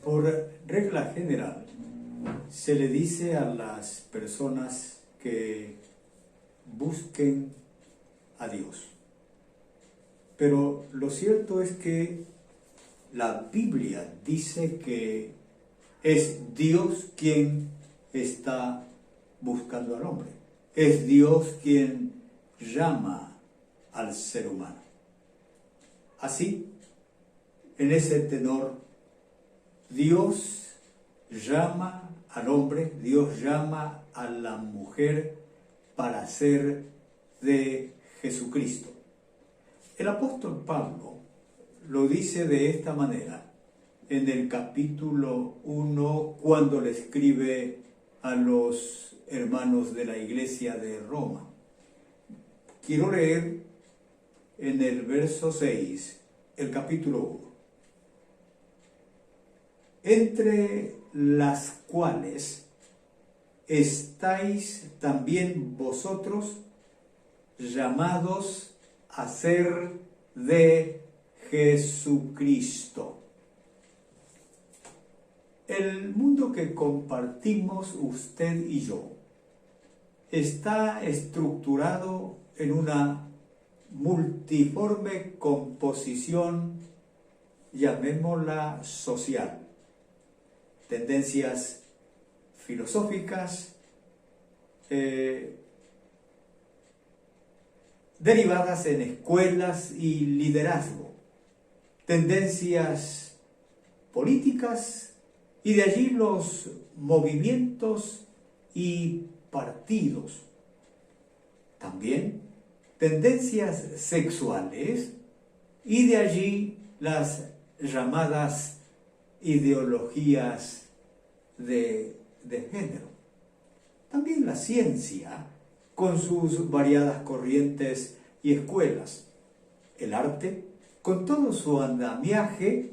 Por regla general, se le dice a las personas que busquen a Dios. Pero lo cierto es que la Biblia dice que es Dios quien está buscando al hombre. Es Dios quien llama al ser humano. Así, en ese tenor, Dios llama al hombre, Dios llama a la mujer para ser de Jesucristo. El apóstol Pablo lo dice de esta manera en el capítulo 1 cuando le escribe a los hermanos de la iglesia de Roma. Quiero leer en el verso 6 el capítulo 1. Entre las cuales estáis también vosotros llamados a ser de Jesucristo. El mundo que compartimos usted y yo está estructurado en una multiforme composición, llamémosla social. Tendencias filosóficas, derivadas en escuelas y liderazgo, tendencias políticas y de allí los movimientos y partidos. También tendencias sexuales y de allí las llamadas ideologías de género. También la ciencia con sus variadas corrientes y escuelas. El arte con todo su andamiaje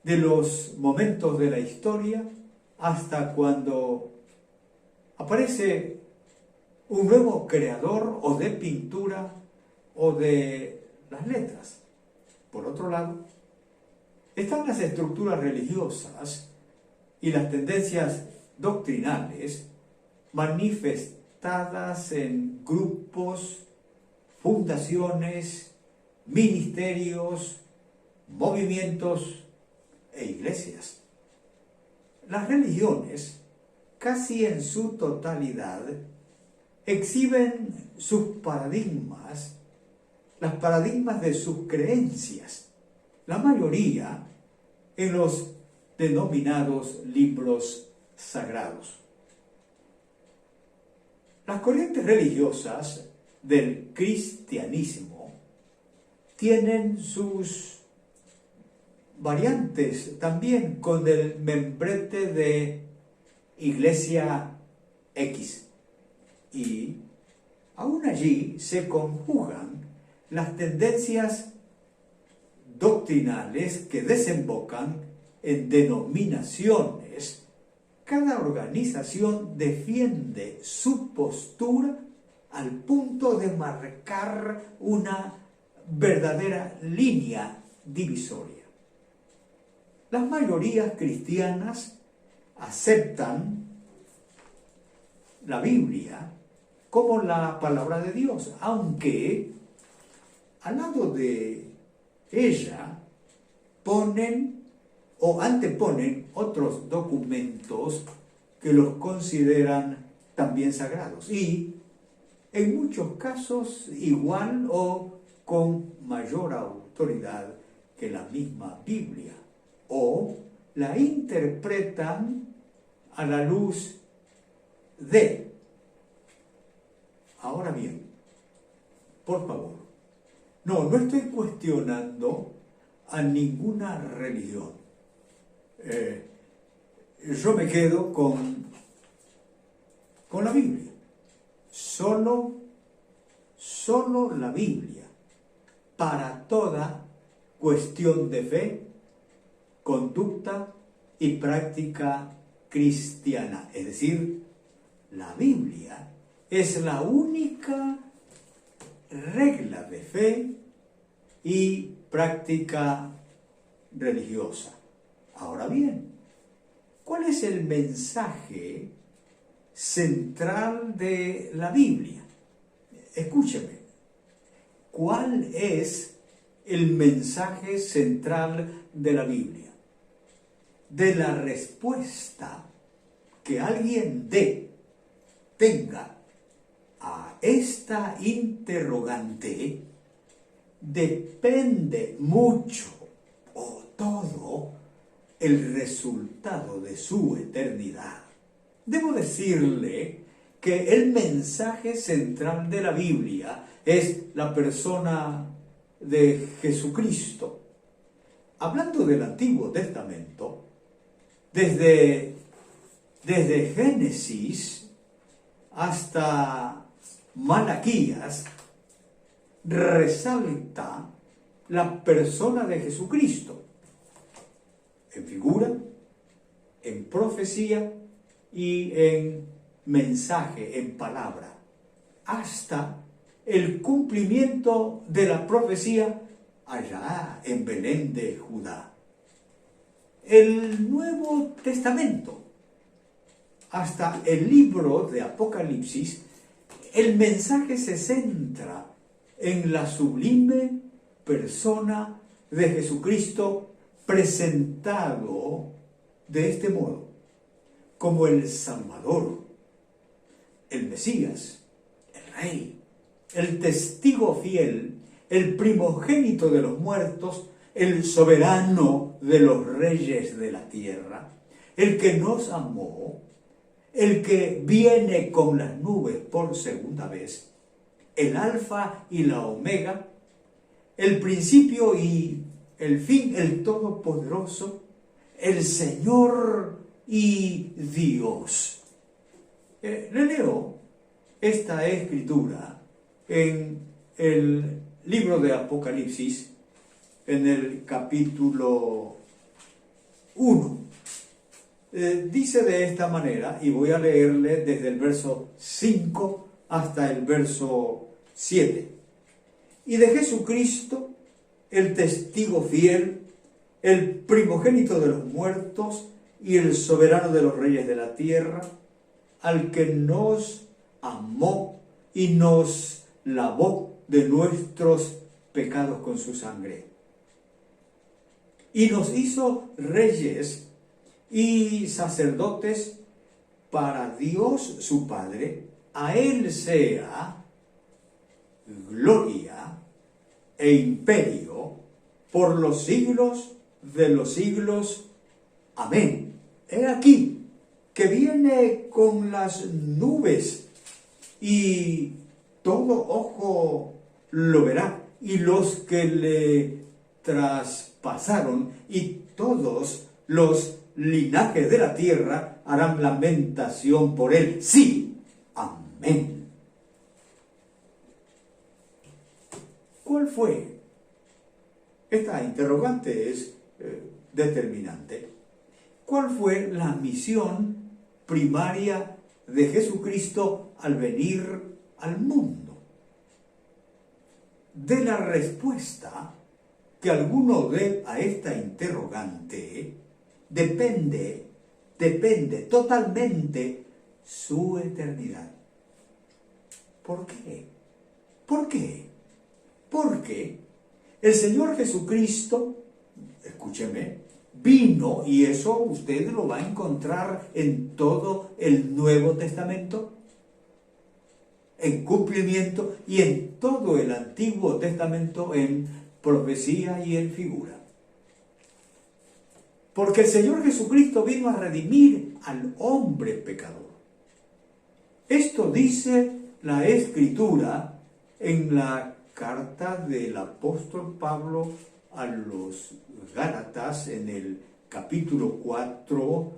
de los momentos de la historia hasta cuando aparece un nuevo creador o de pintura o de las letras. Por otro lado, están las estructuras religiosas y las tendencias doctrinales manifestadas en grupos, fundaciones, ministerios, movimientos e iglesias. Las religiones, casi en su totalidad, exhiben sus paradigmas, los paradigmas de sus creencias, la mayoría en los denominados libros sagrados. Las corrientes religiosas del cristianismo tienen sus variantes también con el membrete de Iglesia X. Y aún allí se conjugan las tendencias doctrinales que desembocan en denominaciones. Cada organización defiende su postura al punto de marcar una verdadera línea divisoria. Las mayorías cristianas aceptan la Biblia como la palabra de Dios, aunque al lado de ella ponen o anteponen otros documentos que los consideran también sagrados y en muchos casos igual o con mayor autoridad que la misma Biblia, o la interpretan a la luz de. Ahora bien, por favor, no estoy cuestionando a ninguna religión. Yo me quedo con la Biblia. Solo la Biblia para toda cuestión de fe, conducta y práctica cristiana. Es decir, la Biblia es la única regla de fe y práctica religiosa. Ahora bien, ¿Cuál es el mensaje central de la Biblia? Escúcheme, ¿cuál es el mensaje central de la Biblia? De la respuesta que alguien tenga a esta interrogante, depende mucho o todo el resultado de su eternidad. Debo decirle que el mensaje central de la Biblia es la persona de Jesucristo. Hablando del Antiguo Testamento, desde Génesis hasta Malaquías, resalta la persona de Jesucristo, en figura, en profecía y en mensaje, en palabra, hasta el cumplimiento de la profecía allá en Belén de Judá. El Nuevo Testamento, hasta el libro de Apocalipsis, el mensaje se centra en la sublime persona de Jesucristo presentado de este modo, como el Salvador, el Mesías, el Rey, el testigo fiel, el primogénito de los muertos, el soberano de los reyes de la tierra, el que nos amó, el que viene con las nubes por segunda vez, el alfa y la omega, el principio y el fin, el todopoderoso, el Señor y Dios. Le leo esta escritura en el libro de Apocalipsis, en el capítulo 1. Dice de esta manera, y voy a leerle desde el verso 5 hasta el verso 7. Y de Jesucristo, el testigo fiel, el primogénito de los muertos y el soberano de los reyes de la tierra, al que nos amó y nos lavó de nuestros pecados con su sangre. Y nos hizo reyes y sacerdotes para Dios su Padre. A Él sea gloria e imperio por los siglos de los siglos. Amén. He aquí que viene con las nubes y todo ojo lo verá, y los que le traspasaron, y todos los linajes de la tierra harán lamentación por él. Sí, amén. ¿Cuál fue? Esta interrogante es determinante. ¿Cuál fue la misión primaria de Jesucristo al venir al mundo? De la respuesta que alguno dé a esta interrogante depende totalmente su eternidad. ¿Por qué? ¿Por qué? Porque el Señor Jesucristo, escúcheme, vino, y eso usted lo va a encontrar en todo el Nuevo Testamento, en cumplimiento, y en todo el Antiguo Testamento en profecía y en figura. Porque el Señor Jesucristo vino a redimir al hombre pecador. Esto dice la Escritura en la carta del apóstol Pablo a los Gálatas, en el capítulo 4,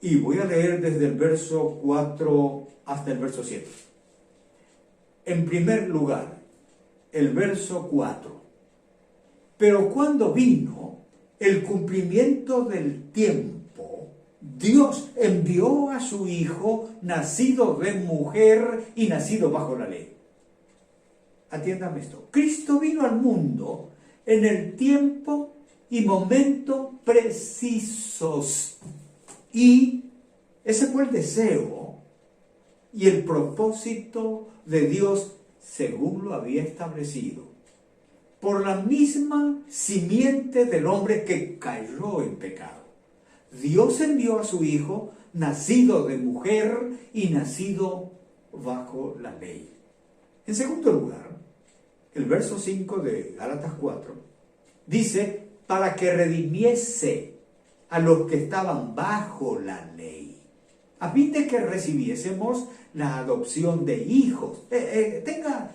y voy a leer desde el verso 4 hasta el verso 7. En primer lugar, el verso 4. Pero cuando vino el cumplimiento del tiempo, Dios envió a su Hijo, nacido de mujer y nacido bajo la ley. Atiéndame esto. Cristo vino al mundo en el tiempo y momento precisos. Y ese fue el deseo y el propósito de Dios según lo había establecido. Por la misma simiente del hombre que cayó en pecado, Dios envió a su Hijo, nacido de mujer y nacido bajo la ley. En segundo lugar, el verso 5 de Gálatas 4 dice, para que redimiese a los que estaban bajo la ley, a fin de que recibiésemos la adopción de hijos. Tenga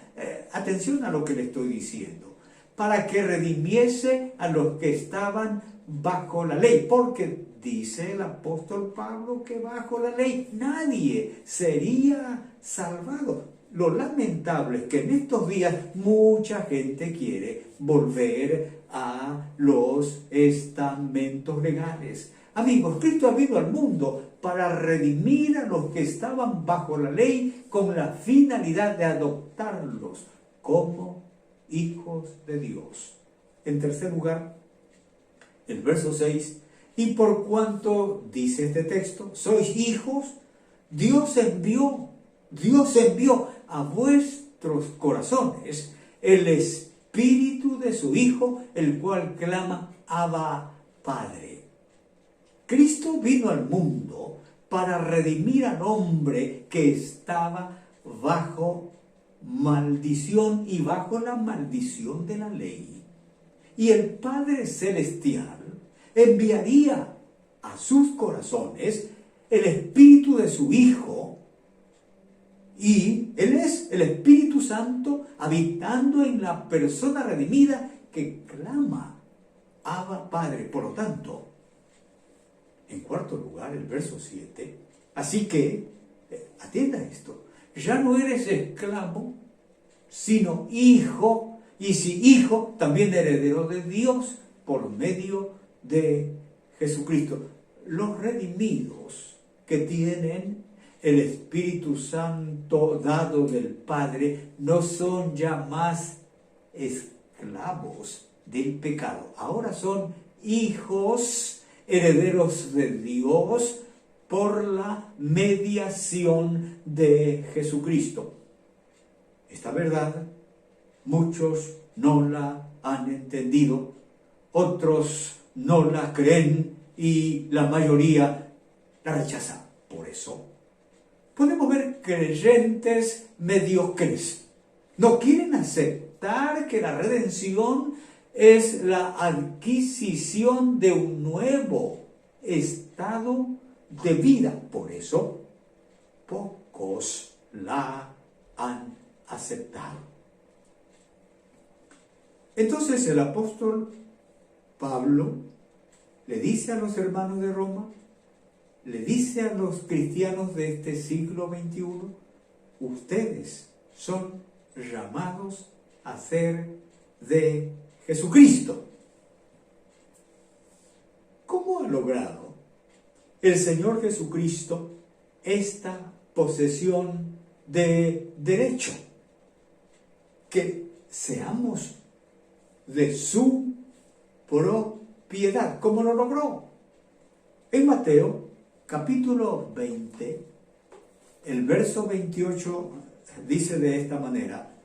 atención a lo que le estoy diciendo. Para que redimiese a los que estaban bajo la ley, porque dice el apóstol Pablo que bajo la ley nadie sería salvado. Lo lamentable es que en estos días mucha gente quiere volver a los estamentos legales. Amigos, Cristo ha venido al mundo para redimir a los que estaban bajo la ley con la finalidad de adoptarlos como hijos de Dios. En tercer lugar, el verso 6, y por cuanto, dice este texto, sois hijos, Dios envió a vuestros corazones el Espíritu de su Hijo, el cual clama, Abba, Padre. Cristo vino al mundo para redimir al hombre que estaba bajo maldición y bajo la maldición de la ley. Y el Padre Celestial enviaría a sus corazones el Espíritu de su Hijo, y Él es el Espíritu Santo habitando en la persona redimida que clama, Abba, Padre. Por lo tanto, en cuarto lugar, el verso 7, así que, atienda esto, ya no eres esclavo, sino hijo, y si hijo, también heredero de Dios por medio de Jesucristo. Los redimidos que tienen el Espíritu Santo dado del Padre no son ya más esclavos del pecado. Ahora son hijos, herederos de Dios por la mediación de Jesucristo. Esta verdad muchos no la han entendido, otros no la creen y la mayoría la rechaza. Por eso podemos ver creyentes mediocres. No quieren aceptar que la redención es la adquisición de un nuevo estado de vida. Por eso, pocos la han aceptado. Entonces el apóstol Pablo le dice a los hermanos de Roma, le dice a los cristianos de este siglo XXI, ustedes son llamados a ser de Jesucristo. ¿Cómo ha logrado el Señor Jesucristo esta posesión de derecho? Que seamos de su propiedad. ¿Cómo lo logró? En Mateo capítulo 20, el verso 28 dice de esta manera.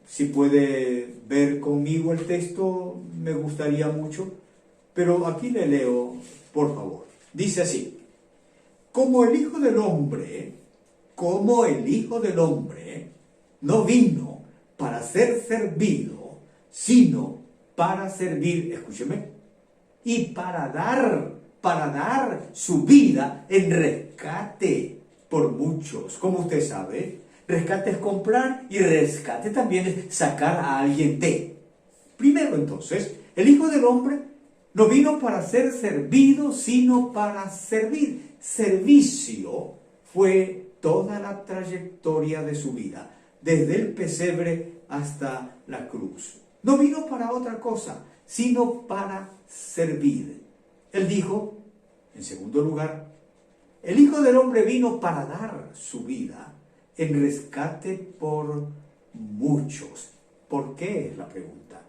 Si puede ver conmigo el texto, me gustaría mucho, pero aquí le leo, por favor. Dice así: como el Hijo del Hombre no vino para ser servido, sino para servir, escúcheme, y para dar su vida en rescate por muchos. Como usted sabe, rescate es comprar y rescate también es sacar a alguien de. Primero, entonces, el Hijo del Hombre no vino para ser servido, sino para servir. Servicio fue toda la trayectoria de su vida, desde el pesebre hasta la cruz. No vino para otra cosa, sino para servir. Él dijo, en segundo lugar, el Hijo del Hombre vino para dar su vida en rescate por muchos. ¿Por qué? Es la pregunta.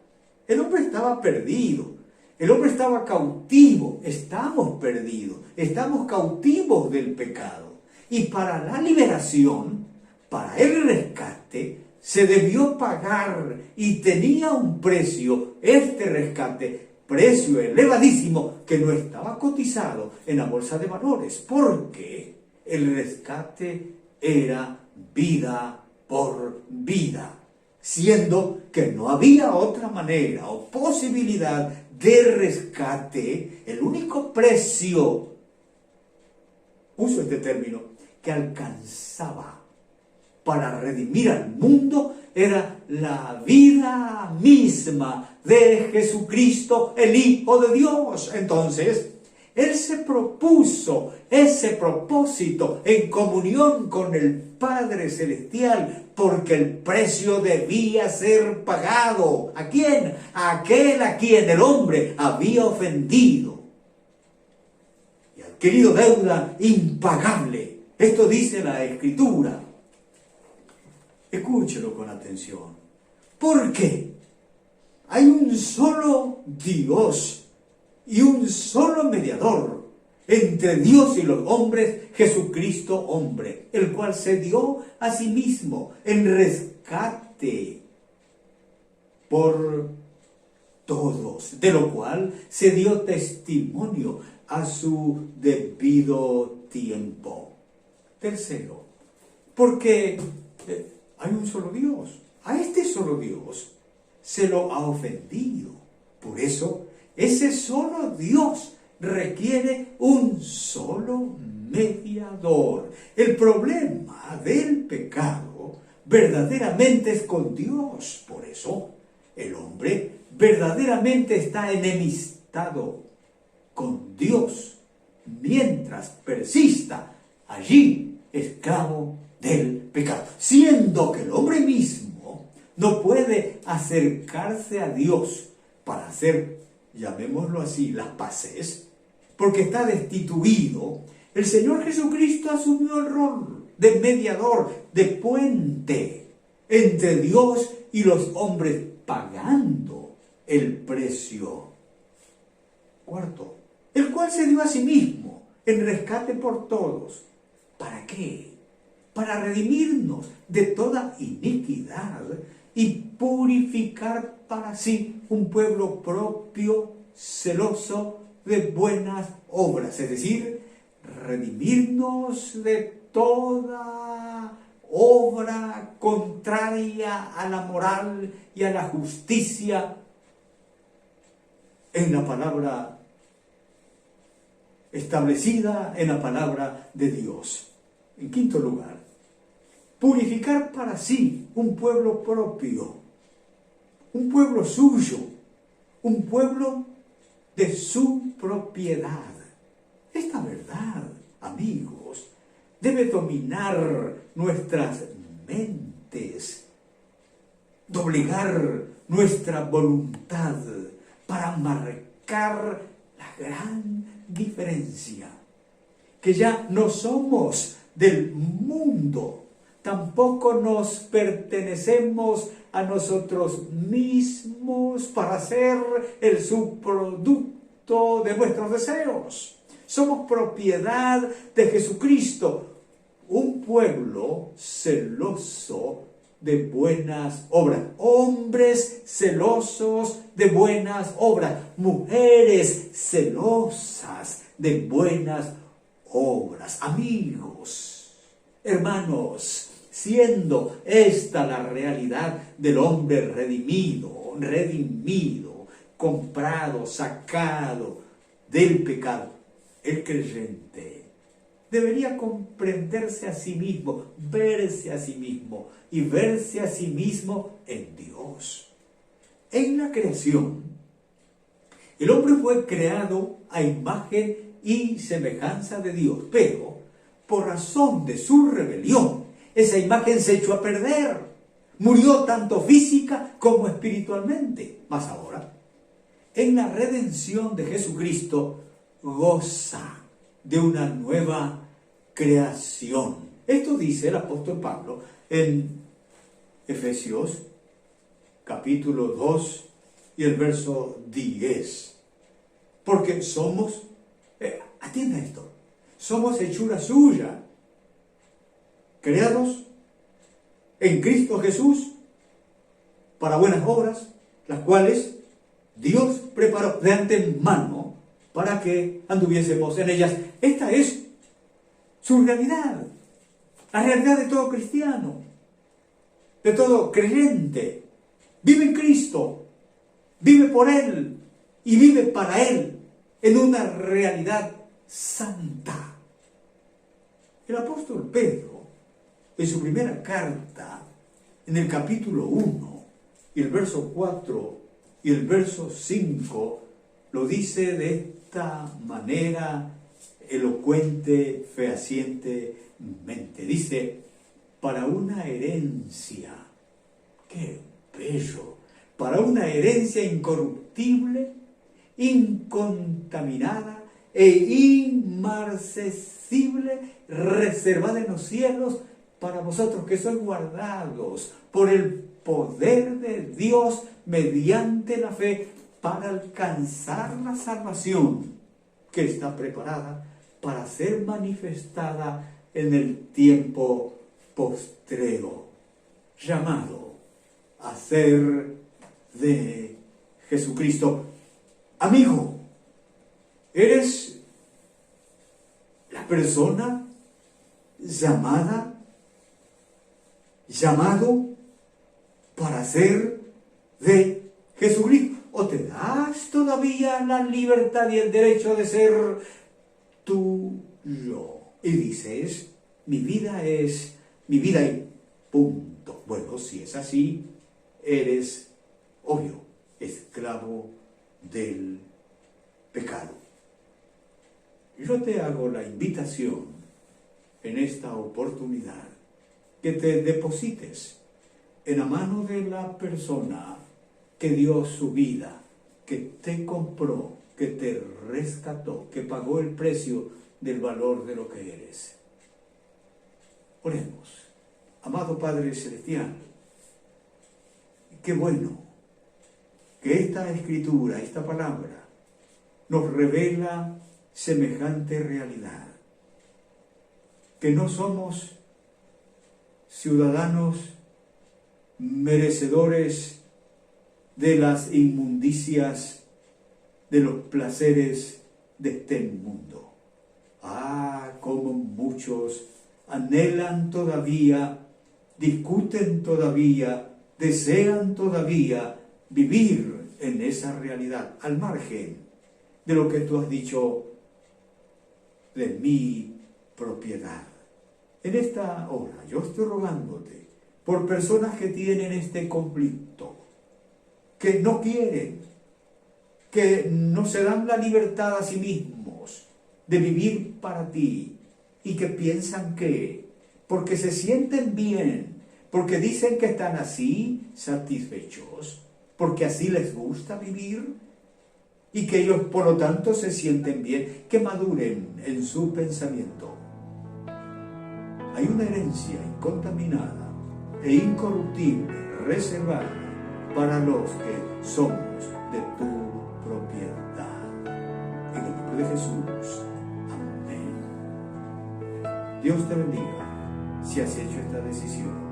El hombre estaba perdido. El hombre estaba cautivo, estamos perdidos, estamos cautivos del pecado. Y para la liberación, para el rescate, se debió pagar y tenía un precio, este rescate, precio elevadísimo, que no estaba cotizado en la bolsa de valores, porque el rescate era vida por vida, siendo que no había otra manera o posibilidad de rescate. El único precio, uso este término, que alcanzaba para redimir al mundo era la vida misma de Jesucristo, el Hijo de Dios. Entonces, Él se propuso ese propósito en comunión con el Padre Celestial, porque el precio debía ser pagado. ¿A quién? A aquel a quien el hombre había ofendido y adquirido deuda impagable. Esto dice la Escritura. Escúchelo con atención. ¿Por qué? Hay un solo Dios y un solo mediador entre Dios y los hombres, Jesucristo hombre, el cual se dio a sí mismo en rescate por todos, de lo cual se dio testimonio a su debido tiempo. Tercero, porque hay un solo Dios. A este solo Dios se lo ha ofendido. Por eso, ese solo Dios requiere un solo mediador. El problema del pecado verdaderamente es con Dios. Por eso, el hombre verdaderamente está enemistado con Dios, mientras persista allí esclavo del pecado, siendo que el hombre mismo no puede acercarse a Dios para hacer, llamémoslo así, las paces, porque está destituido. El Señor Jesucristo asumió el rol de mediador, de puente entre Dios y los hombres, pagando el precio. Cuarto, el cual se dio a sí mismo en rescate por todos. ¿Para qué? Para redimirnos de toda iniquidad y purificar para sí un pueblo propio, celoso de buenas obras. Es decir, redimirnos de toda obra contraria a la moral y a la justicia en la palabra establecida, en la palabra de Dios. En quinto lugar, purificar para sí un pueblo propio, un pueblo suyo, un pueblo de su propiedad. Esta verdad, amigos, debe dominar nuestras mentes, doblegar nuestra voluntad para marcar la gran diferencia, que ya no somos del mundo, tampoco nos pertenecemos a nosotros mismos para ser el subproducto de nuestros deseos. Somos propiedad de Jesucristo, un pueblo celoso de buenas obras, hombres celosos de buenas obras, mujeres celosas de buenas obras. Amigos, hermanos, siendo esta la realidad del hombre redimido, comprado, sacado del pecado, el creyente debería comprenderse a sí mismo, verse a sí mismo y verse a sí mismo en Dios. En la creación, el hombre fue creado a imagen y semejanza de Dios, pero por razón de su rebelión, esa imagen se echó a perder. Murió tanto física como espiritualmente. Mas ahora, en la redención de Jesucristo, goza de una nueva creación. Esto dice el apóstol Pablo en Efesios capítulo 2 y el verso 10. porque somos, atienda esto, somos hechura suya, creados en Cristo Jesús para buenas obras, las cuales Dios preparó de antemano para que anduviésemos en ellas. Esta es su realidad, la realidad de todo cristiano, de todo creyente. Vive en Cristo, vive por Él y vive para Él en una realidad santa. El apóstol Pedro, en su primera carta, en el capítulo 1, y el verso 4 y el verso 5, lo dice de esta manera elocuente, fehacientemente. Dice, para una herencia, ¡qué bello! Para una herencia incorruptible, incontaminada e inmarcesible, reservada en los cielos, para vosotros que sois guardados por el poder de Dios mediante la fe, para alcanzar la salvación que está preparada para ser manifestada en el tiempo postrero, llamado a ser de Jesucristo. Amigo, ¿eres la persona llamado para ser de Jesucristo? ¿O te das todavía la libertad y el derecho de ser tuyo? Y dices, mi vida es mi vida y punto. Bueno, si es así, eres, obvio, esclavo del pecado. Yo te hago la invitación en esta oportunidad que te deposites en la mano de la persona que dio su vida, que te compró, que te rescató, que pagó el precio del valor de lo que eres. Oremos. Amado Padre Celestial, qué bueno que esta escritura, esta palabra, nos revela semejante realidad, que no somos ciudadanos merecedores de las inmundicias, de los placeres de este mundo. Como muchos anhelan todavía, discuten todavía, desean todavía vivir en esa realidad, al margen de lo que tú has dicho de mi propiedad. En esta hora yo estoy rogándote por personas que tienen este conflicto, que no quieren, que no se dan la libertad a sí mismos de vivir para ti y que piensan que, porque se sienten bien, porque dicen que están así satisfechos, porque así les gusta vivir y que ellos por lo tanto se sienten bien, que maduren en su pensamiento. Hay una herencia incontaminada e incorruptible reservada para los que somos de tu propiedad. En el nombre de Jesús. Amén. Dios te bendiga si has hecho esta decisión.